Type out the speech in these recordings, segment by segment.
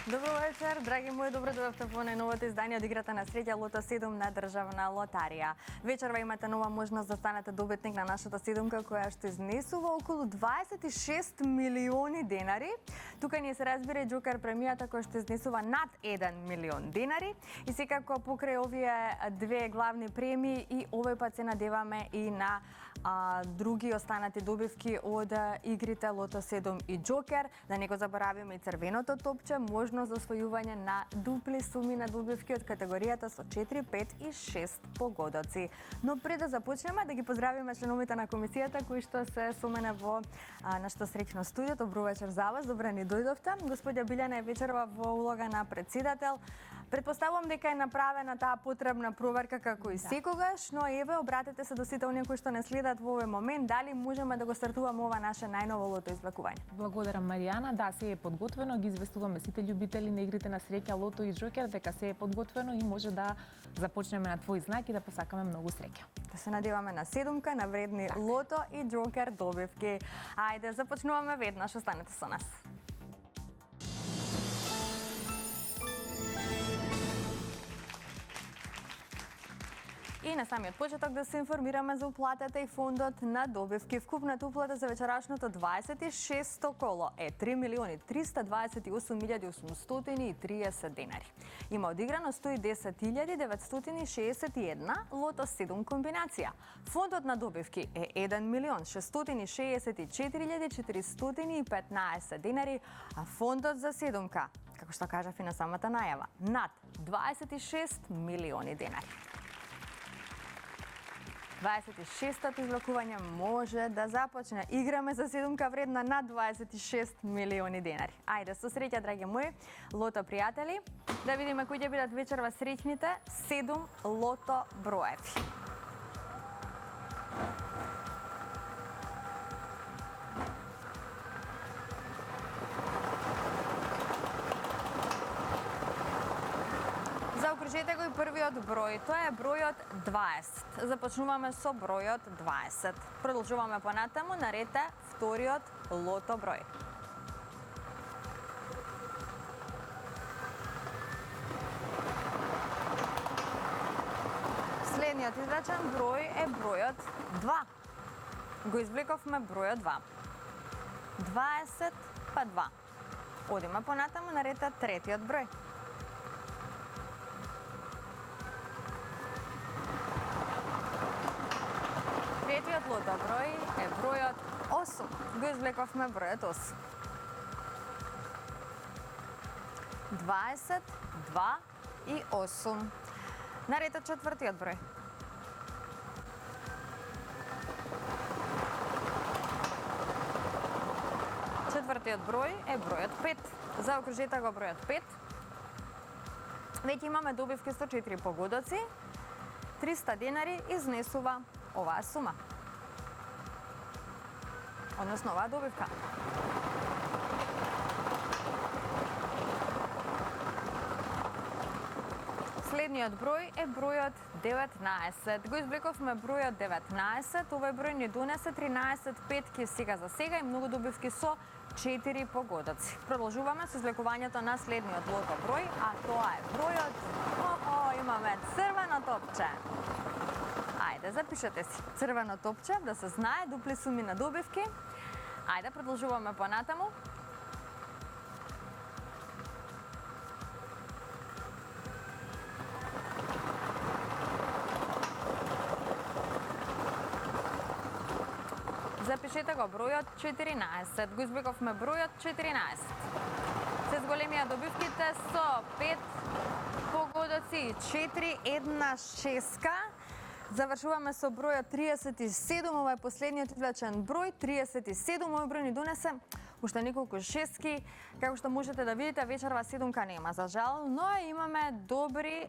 Добро вечер, драги мои, добро дојдовте во најновото издание од играта на среќа Лото 7 на Државна лотарија. Вечерва имате нова можност да станете добитник на нашата седумка која што изнесува околу 26 милиони денари. Тука ни се разбира и џокер премијата која што изнесува над 1 милион денари. И секако покрај овие две главни премии и овој пат се надеваме и на други останати добивки од игрите Лото 7 и џокер. Да не го заборавиме и црвеното топче, можност за освојување на дупли суми на добивки од категоријата со 4, 5 и 6 погодоци. Но пред да започнеме, да ги поздравиме членовите на комисијата кои што се со мене во нашето среќно студио. Добро вечер за вас, добре ни дојдовте. Господја Билјана е вечерва во улога на председател. Предпоставувам дека е направена таа потребна проверка како и секогаш, но еве обратете се до сите оние кои што не следат во овој момент, дали можеме да го стартуваме ова наше најново лото извлекување. Благодарам, Маријана. Да, се е подготвено, ги известуваме сите љубители на игрите на среќа Лото и џокер дека се е подготвено и може да започнеме на твој знак и да посакаме многу среќа. Да се надеваме на седумка, на вредни лото и џокер добивки. Ајде, започнуваме веднаш, останете со нас. И на самиот почеток да се информираме за уплатата и фондот на добивки. Вкупната уплата за вечерашното 26-то коло е 3.328.830 денари. Има одиграно 110.961 лото 7 комбинација. Фондот на добивки е 1.664.415 денари, а фондот за седумка, како што кажав и на самата најава, над 26 милиони денари. 26-тото извлекување може да започне. Играме за седумка вредна над 26 милиони денари. Ајде, со среќа, драги мои, лото пријатели, да видиме кои ќе бидат вечерва среќните 7 лото броеви. Заокружете го и првиот број, тоа е бројот 20. Започнуваме со бројот 20. Продолжуваме понатаму, наред е вториот лото број. Следниот израчен број е бројот 2. Го извлековме бројот 2. 20 па 2. Одиме понатаму, наред е третиот број. Третиот лото број е бројот 8. Го извлековме бројот 8. 20, 2 и 8. Наред е четвртиот број. Четвртиот број е бројот 5. Заокружете го бројот 5. Веќе имаме добивки со 4 погодоци. 300 денари изнесува оваа сума. Односно оваа добивка. Следниот број е бројот 19. Го извлековме бројот 19. Овој број ни донесе 13 петки сега за сега и многу добивки со 4 погодоци. Продолжуваме со извлекувањето на следниот лото број, а тоа е бројот... имаме црвено топче. Ајде, запишете си црвено топче, да се знае, дупли суми на добивки. Ајде, продолжуваме понатаму. Запишете го бројот 14. Го извлековме бројот 14. Се зголемија добивките со 5 погодоци, 4, 1 шеска. Завршуваме со бројот 37, ова е последниот извлечен број, 37, овој број ни донесе уште неколку шестки. Како што можете да видите, вечерва седумка нема, за жал, но имаме добри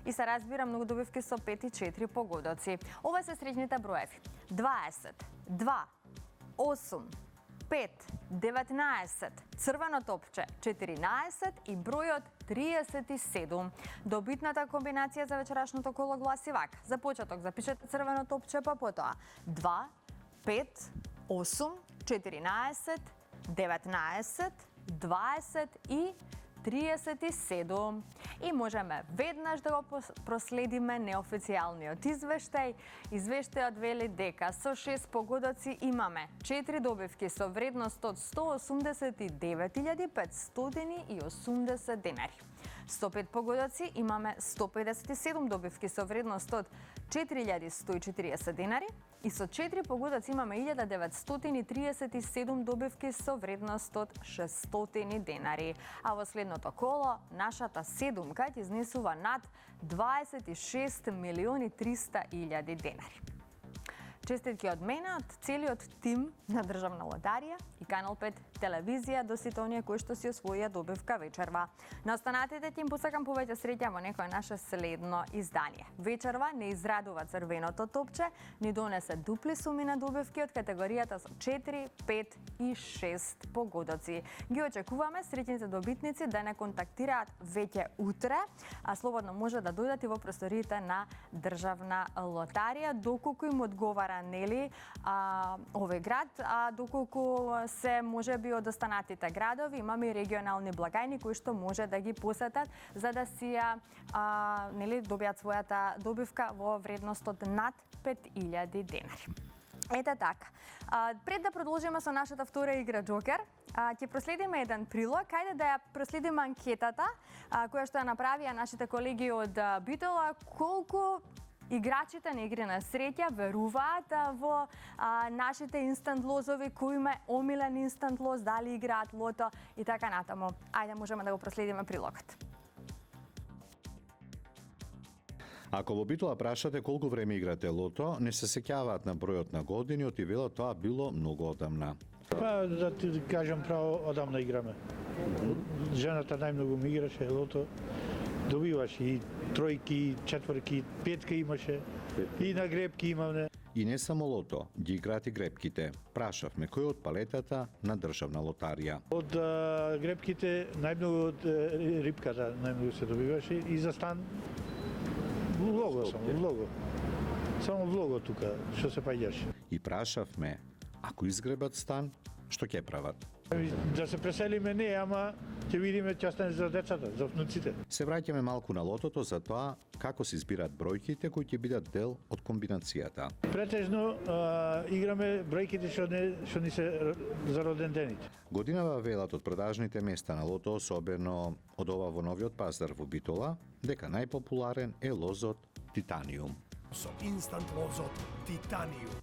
и се разбира многу добивки со 5 и 4 погодоци. Ова се среќните броеви. 20, 2, 8, 5, 19, црвено топче 14 и бројот 37. Добитната комбинација за вечерашното коло гласи вака. За почеток запишете црвено топче, па потоа 2, 5, 8, 14, 19, 20 и 37. И можеме веднаш да го проследиме неофицијалниот извештај. Извештајот вели дека со 6 погодоци имаме 4 добивки со вредност од 189.580 денари. 105 погодоци имаме 157 добивки со вредност од 4.140 денари и со 4 погодоци имаме 1.937 добивки со вредност од 600 денари. А во следното коло, нашата седумка ќе изнесува над 26.300.000 денари. Честитки од мене, од целиот тим на Државна лотарија и Канал 5 телевизија до сите оние кои што си освоија добивка вечерва. На останатите ќе им посакам повеќе среќа во некое наше следно издание. Вечерва не израдува црвеното топче, ни донесе дупли суми на добивки од категоријата со 4, 5 и 6 погодоци. Ги очекуваме среќните добитници да не контактираат веќе утре, а слободно може да дојдат и во просториите на Државна лотарија, доколку им одговара нели овој град, а доколку се можеби од останатите градови, имаме и регионални благајни кои што може да ги посетат за да си нели добијат својата добивка во вредност од над 5.000 денари. Ете така. Пред да продолжиме со нашата втора игра Джокер, ќе проследиме еден прилог. Хајде да ја проследиме анкетата која што ја направија нашите колеги од Битола, колку играчите на игри на среќа веруваат во нашите инстант лозови, кој им е омилен инстант лоз, дали играат лото и така натаму. Ајде можеме да го проследиме прилогот. Ако во Битола прашате колку време играте лото, не се сеќаваат на бројот на години, и велат тоа било многу одамна. Па да ти кажам право, одамна играме. Жената најмногу ми играше лото. Добиваш и тројки, и четворки, петка имаше, и на гребки имаме. И не само лото, ги играат и гребките. Прашавме кој од палетата на Државна лотарија. Од гребките најмногу од рибката најмногу се добиваше и за стан влого само, влого. Само влого тука што се паѓаше. И прашавме, ако изгребат стан, што ќе прават? Да се преселиме не, ама ќе видиме ќе остане за децата, за внуците. Се враќаме малку на лотото за тоа како се избират бројките кои ќе бидат дел од комбинацијата. Претежно играме бројките што ни се за роден дените. Годинава велат од продажните места на лото, особено од ова во Новиот Пазар во Битола, дека најпопуларен е лозот Титаниум. Со инстант лозот Титаниум.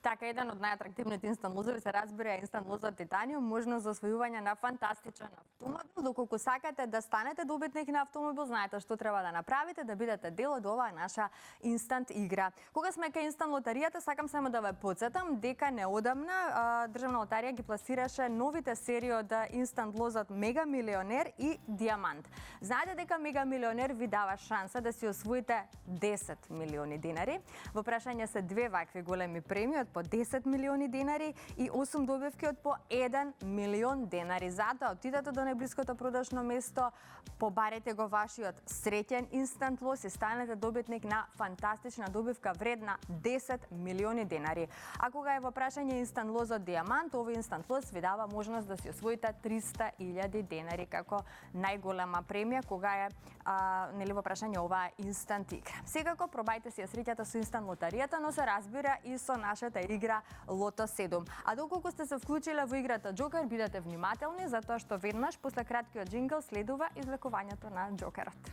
Така, еден од најатрактивните инстант лозови се разбира инстант лозот Титаниум, можност за освојување на фантастичен автомобил. Доколку сакате да станете добитник на автомобил, знаете што треба да направите, да бидете дел од оваа наша инстант игра. Кога сме кај инстант лотаријата, сакам само да ве потсетам дека неодамна Државна лотарија ги пласираше новите серии од инстант лозот Мега Милионер и Диамант. Знаете дека Мега Милионер ви дава шанса да си освоите 10 милиони денари. Во прашање се две вакви големи премии по 10 милиони денари и 8 добивки од по 1 милион денари. Затоа отидете до најблиското продажно место, побарете го вашиот среќен инстант лоз и станете добитник на фантастична добивка вредна 10 милиони денари. А кога е во прашање инстант лозот Диамант, овој инстант лоз ви дава можност да си освоите 300.000 денари како најголема премија кога е нели во прашање оваа инстант игра. Секако пробајте си ја среќата со инстант лотаријата, но се разбира и со нашата игра Лото 7. А доколку сте се вклучиле во играта Джокер, бидете внимателни затоа што веднаш после краткиот джингл следува извлекувањето на Джокерот.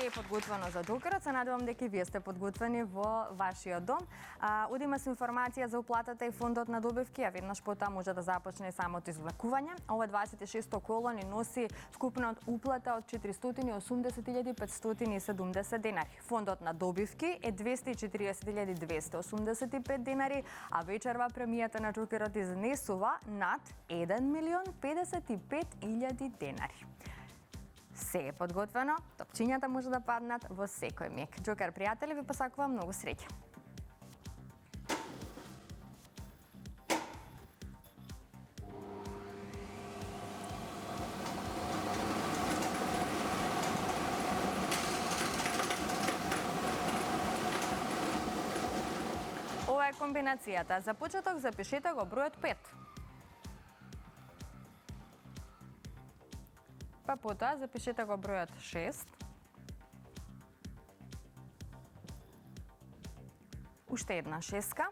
Се е подготвено за Джокерот, се надевам дека и вие сте подготвени во вашиот дом. Одиме со информација за уплатата и фондот на добивки, а веднаш потоа може да започне самото извлекување. Ова 26-то коло ни носи вкупна уплата од 480.570 денари. Фондот на добивки е 240.285 денари, а вечерва премијата на Джокерот изнесува над 1.055.000 денари. Се е подготвено, топчињата може да паднат во секој миг. Джокер пријатели, ви посакувам многу среќа. Ова е комбинацијата. За почеток запишете го бројот 5. Па потоа запишете го бројот 6. Уште една шеска.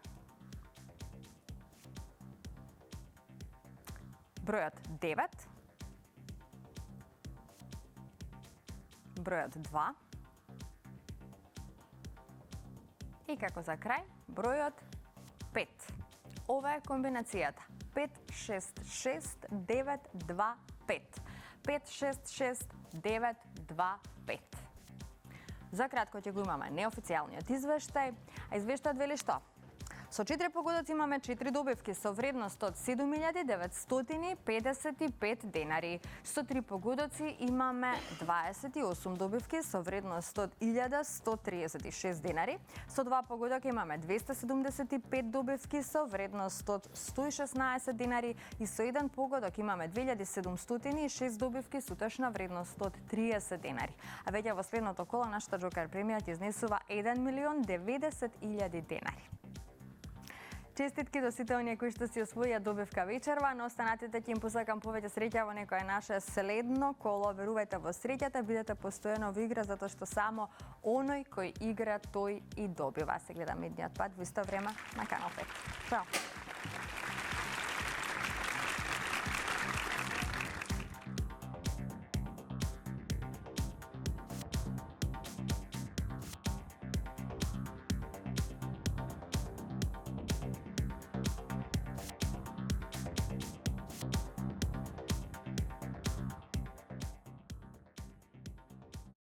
Бројот 9. Бројот 2. И како за крај, бројот 5. Ова е комбинацијата. 5, 6, 6, 9, 2, 5. 5, 6, 6, 9, 2, 5. За кратко ќе го имаме неофицијалниот извештај, а извештајот вели што? Со 4 погодоци имаме 4 добивки со вредност од 7.955 денари. Со 3 погодоци имаме 28 добивки со вредност од 1.136 денари. Со 2 погодока имаме 275 добивки со вредност од 116 денари и со 1 погодок имаме 2706 добивки со точна вредност од 30 денари. А веќе во следното коло нашата Джокер премијата изнесува 1.090.000 денари. Честитки до сите оние кои што си освоија добивка вечерва, но останатите ќе им посакам повеќе среќа во некое наше следно коло. Верувајте во среќата, бидете постојано во игра, затоа што само оној кој игра, тој и добива. Се гледаме идниот пат во исто време на Канал 5. Чао!